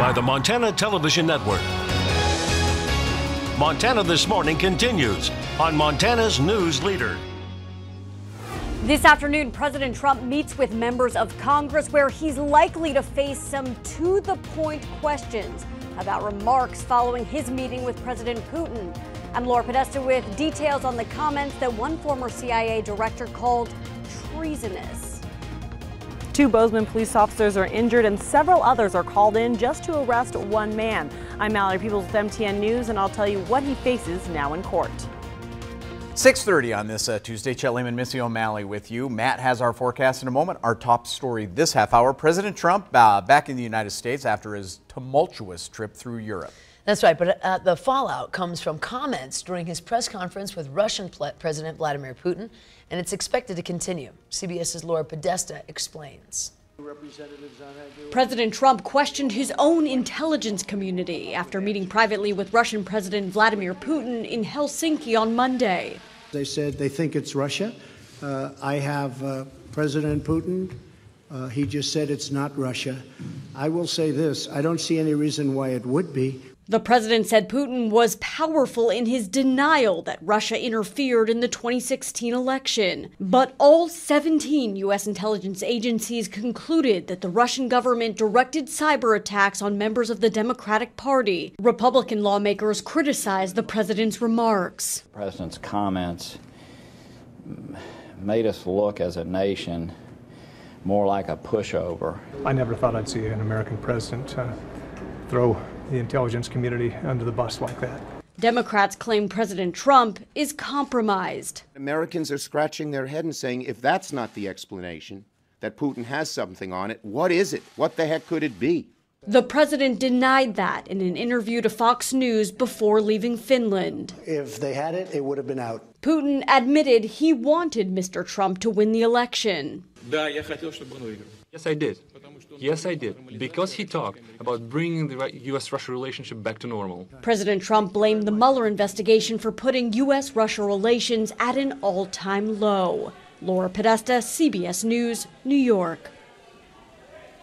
by the Montana Television Network. Montana This Morning continues on Montana's News Leader. This afternoon, President Trump meets with members of Congress where he's likely to face some to-the-point questions about remarks following his meeting with President Putin. I'm Laura Podesta with details on the comments that one former CIA director called treasonous. 2 Bozeman police officers are injured and several others are called in just to arrest one man. I'm Mallory Peoples with MTN News, and I'll tell you what he faces now in court. 6:30 on this Tuesday. Chet Lehman, Missy O'Malley with you. Matt has our forecast in a moment. Our top story this half hour, President Trump back in the United States after his tumultuous trip through Europe. That's right, but the fallout comes from comments during his press conference with Russian President Vladimir Putin, and it's expected to continue. CBS's Laura Podesta explains. President Trump questioned his own intelligence community after meeting privately with Russian President Vladimir Putin in Helsinki on Monday. They said they think it's Russia. I have President Putin. He just said it's not Russia. I will say this, I don't see any reason why it would be. The president said Putin was powerful in his denial that Russia interfered in the 2016 election. But all 17 U.S. intelligence agencies concluded that the Russian government directed cyber attacks on members of the Democratic Party. Republican lawmakers criticized the president's remarks. The president's comments made us look as a nation more like a pushover. I never thought I'd see an American president throw the intelligence community under the bus like that. Democrats claim President Trump is compromised. Americans are scratching their head and saying, if that's not the explanation, that Putin has something on it, what is it? What the heck could it be? The president denied that in an interview to Fox News before leaving Finland. If they had it, it would have been out. Putin admitted he wanted Mr. Trump to win the election. Yes, I did. Yes, I did. Because he talked about bringing the U.S.-Russia relationship back to normal. President Trump blamed the Mueller investigation for putting U.S.-Russia relations at an all-time low. Laura Podesta, CBS News, New York.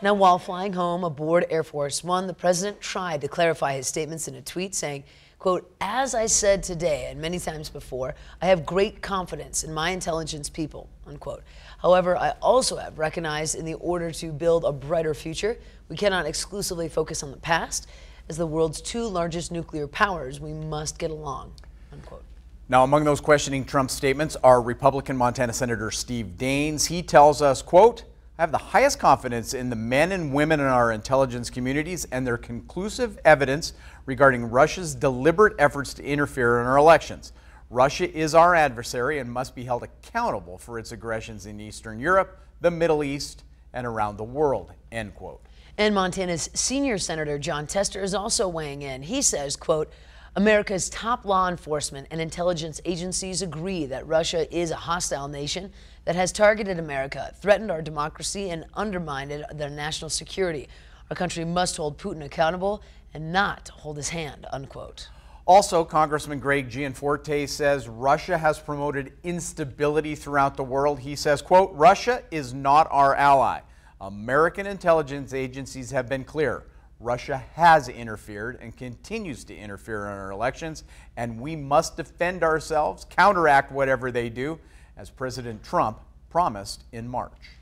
Now, while flying home aboard Air Force One, the president tried to clarify his statements in a tweet saying, quote, "As I said today and many times before, I have great confidence in my intelligence people," unquote. However, I also have recognized in the order to build a brighter future, we cannot exclusively focus on the past. As the world's 2 largest nuclear powers, we must get along, unquote. Now, among those questioning Trump's statements are Republican Montana Senator Steve Daines. He tells us, quote, "I have the highest confidence in the men and women in our intelligence communities and their conclusive evidence regarding Russia's deliberate efforts to interfere in our elections. Russia is our adversary and must be held accountable for its aggressions in Eastern Europe, the Middle East, and around the world," end quote. And Montana's senior Senator John Tester is also weighing in. He says, quote, "America's top law enforcement and intelligence agencies agree that Russia is a hostile nation that has targeted America, threatened our democracy, and undermined their national security. Our country must hold Putin accountable and not hold his hand," unquote. Also, Congressman Greg Gianforte says Russia has promoted instability throughout the world. He says, quote, "Russia is not our ally. American intelligence agencies have been clear. Russia has interfered and continues to interfere in our elections, and we must defend ourselves, counteract whatever they do, as President Trump promised in March."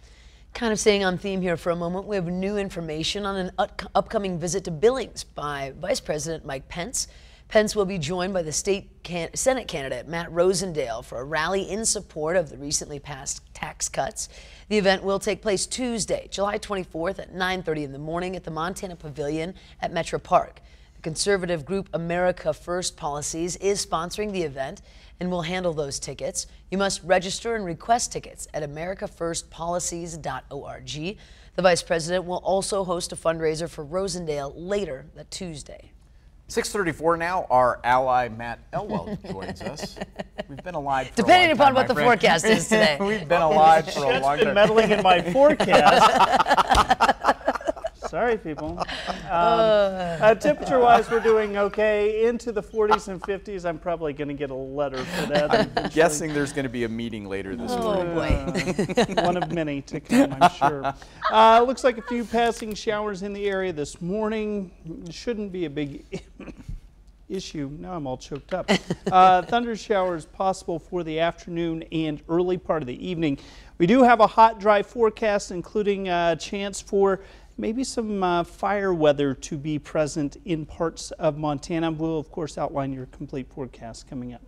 Kind of staying on theme here for a moment, we have new information on an upcoming visit to Billings by Vice President Mike Pence. Pence will be joined by the Senate candidate Matt Rosendale for a rally in support of the recently passed tax cuts. The event will take place Tuesday, July 24th at 9:30 in the morning at the Montana Pavilion at Metro Park. The conservative group America First Policies is sponsoring the event and will handle those tickets. You must register and request tickets at americafirstpolicies.org. The vice president will also host a fundraiser for Rosendale later that Tuesday. 6:34 now, our ally Matt Elwell joins us. We've been alive for Depending a long upon time, what the forecast is today. We've been alive for a long time. Meddling in my forecast. Sorry, people. Temperature-wise, we're doing okay. Into the 40s and 50s. I'm probably going to get a letter for that. I'm guessing there's going to be a meeting later this week. Oh, boy. One of many to come, I'm sure. Looks like a few passing showers in the area this morning. Shouldn't be a big issue. Now I'm all choked up. Thunder showers possible for the afternoon and early part of the evening. We do have a hot, dry forecast, including a chance for maybe some fire weather to be present in parts of Montana. We'll, of course, outline your complete forecast coming up.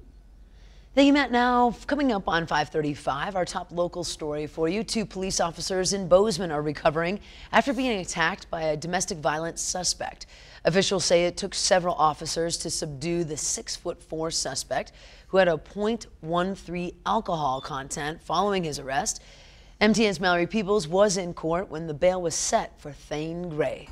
Thank you, Matt. Now, coming up on 5:35, our top local story for you. 2 police officers in Bozeman are recovering after being attacked by a domestic violence suspect. Officials say it took several officers to subdue the 6'4" suspect who had a .13 alcohol content following his arrest. MTN's Mallory Peebles was in court when the bail was set for Thane Gray.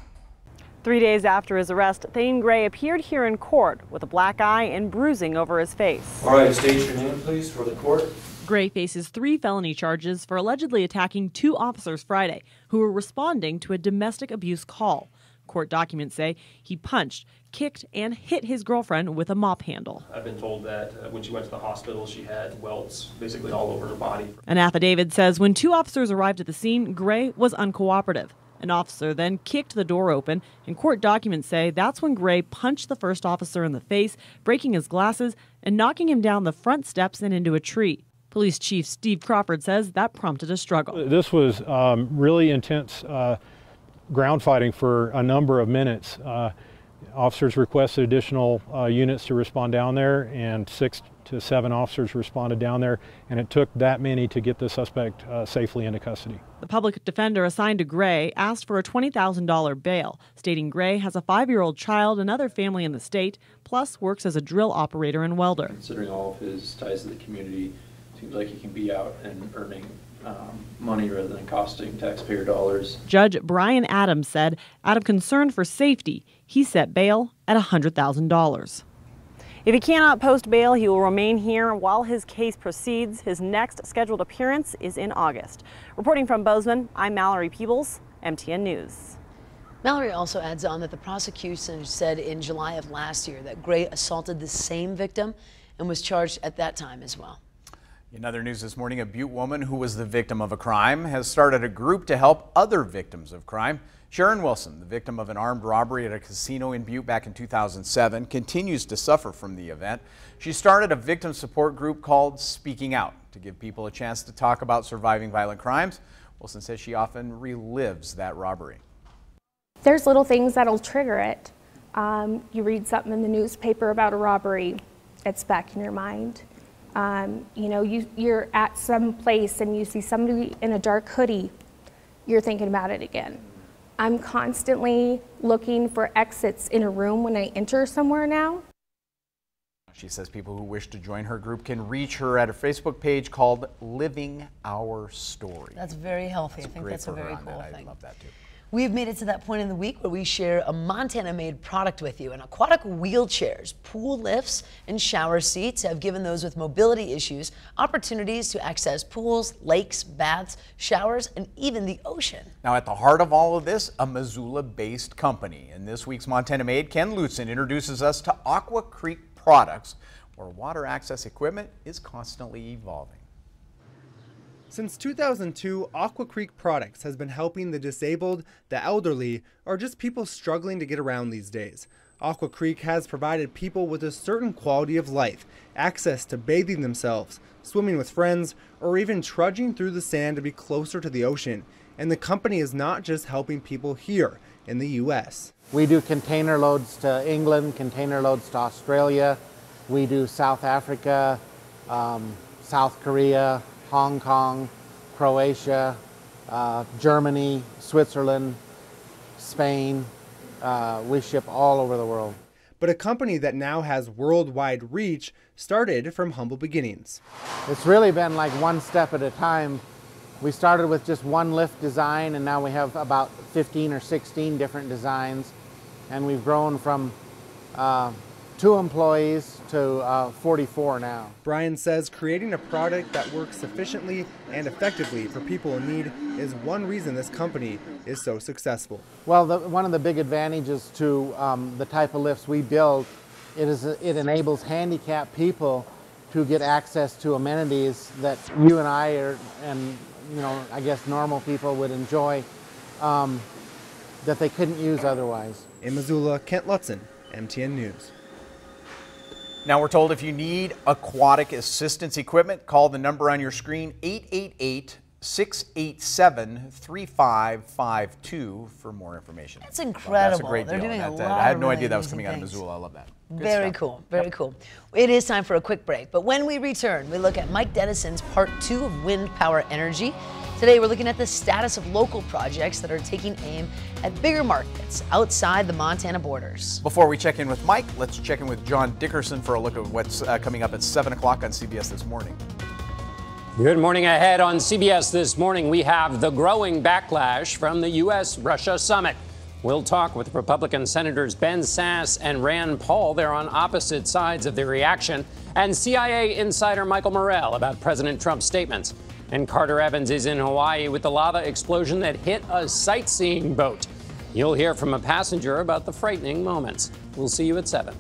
3 days after his arrest, Thane Gray appeared here in court with a black eye and bruising over his face. All right, state your name, please, for the court. Gray faces 3 felony charges for allegedly attacking 2 officers Friday who were responding to a domestic abuse call. Court documents say he punched, kicked, and hit his girlfriend with a mop handle. I've been told that when she went to the hospital, she had welts basically all over her body. An affidavit says when 2 officers arrived at the scene, Gray was uncooperative. An officer then kicked the door open, and court documents say that's when Gray punched the first officer in the face, breaking his glasses and knocking him down the front steps and into a tree. Police Chief Steve Crawford says that prompted a struggle. This was really intense ground fighting for a number of minutes. Officers requested additional units to respond down there, and 6 to 7 officers responded down there, and it took that many to get the suspect safely into custody. The public defender assigned to Gray asked for a $20,000 bail, stating Gray has a 5-year-old child and other family in the state, plus works as a drill operator and welder. Considering all of his ties to the community, seems like he can be out and earning money rather than costing taxpayer dollars. Judge Brian Adams said, out of concern for safety, he set bail at $100,000. If he cannot post bail, he will remain here while his case proceeds. His next scheduled appearance is in August. Reporting from Bozeman, I'm Mallory Peebles, MTN News. Mallory also adds on that the prosecution said in July of last year that Gray assaulted the same victim and was charged at that time as well. In other news this morning, a Butte woman who was the victim of a crime has started a group to help other victims of crime. Sharon Wilson, the victim of an armed robbery at a casino in Butte back in 2007, continues to suffer from the event. She started a victim support group called Speaking Out to give people a chance to talk about surviving violent crimes. Wilson says she often relives that robbery. There's little things that'll trigger it. You read something in the newspaper about a robbery, it's back in your mind. You're at some place and you see somebody in a dark hoodie, you're thinking about it again. I'm constantly looking for exits in a room when I enter somewhere now. She says people who wish to join her group can reach her at her Facebook page called Living Our Story. That's very healthy. I think that's a very cool thing. I love that too. We've made it to that point in the week where we share a Montana-made product with you. And aquatic wheelchairs, pool lifts, and shower seats have given those with mobility issues opportunities to access pools, lakes, baths, showers, and even the ocean. Now, at the heart of all of this, a Missoula-based company. In this week's Montana Made, Ken Lutzen introduces us to Aqua Creek Products, where water access equipment is constantly evolving. Since 2002, Aqua Creek Products has been helping the disabled, the elderly, or just people struggling to get around these days. Aqua Creek has provided people with a certain quality of life, access to bathing themselves, swimming with friends, or even trudging through the sand to be closer to the ocean. And the company is not just helping people here in the U.S. We do container loads to England, container loads to Australia. We do South Africa, South Korea, Hong Kong, Croatia, Germany, Switzerland, Spain. We ship all over the world. But a company that now has worldwide reach started from humble beginnings. It's really been like one step at a time. We started with just one lift design, and now we have about 15 or 16 different designs. And we've grown from 2 employees to 44 now. Brian says creating a product that works efficiently and effectively for people in need is one reason this company is so successful. Well, one of the big advantages to the type of lifts we build, it enables handicapped people to get access to amenities that you and I and I guess normal people would enjoy that they couldn't use otherwise. In Missoula, Kent Lutzen, MTN News. Now we're told if you need aquatic assistance equipment, call the number on your screen, 888-687-3552 for more information. That's incredible. That's a great They're deal. doing a lot I had no of idea that was really coming out of amazing Missoula. I love that. Good Very stuff. cool, very cool. It is time for a quick break, but when we return, we look at Mike Dennison's part 2 of wind power energy. Today, we're looking at the status of local projects that are taking aim at bigger markets outside the Montana borders. Before we check in with Mike, let's check in with John Dickerson for a look at what's coming up at 7 o'clock on CBS This Morning. Good morning. Ahead on CBS This Morning, we have the growing backlash from the U.S.-Russia summit. We'll talk with Republican Senators Ben Sasse and Rand Paul. They're on opposite sides of the reaction. And CIA insider Michael Morrell about President Trump's statements. And Carter Evans is in Hawaii with the lava explosion that hit a sightseeing boat. You'll hear from a passenger about the frightening moments. We'll see you at 7.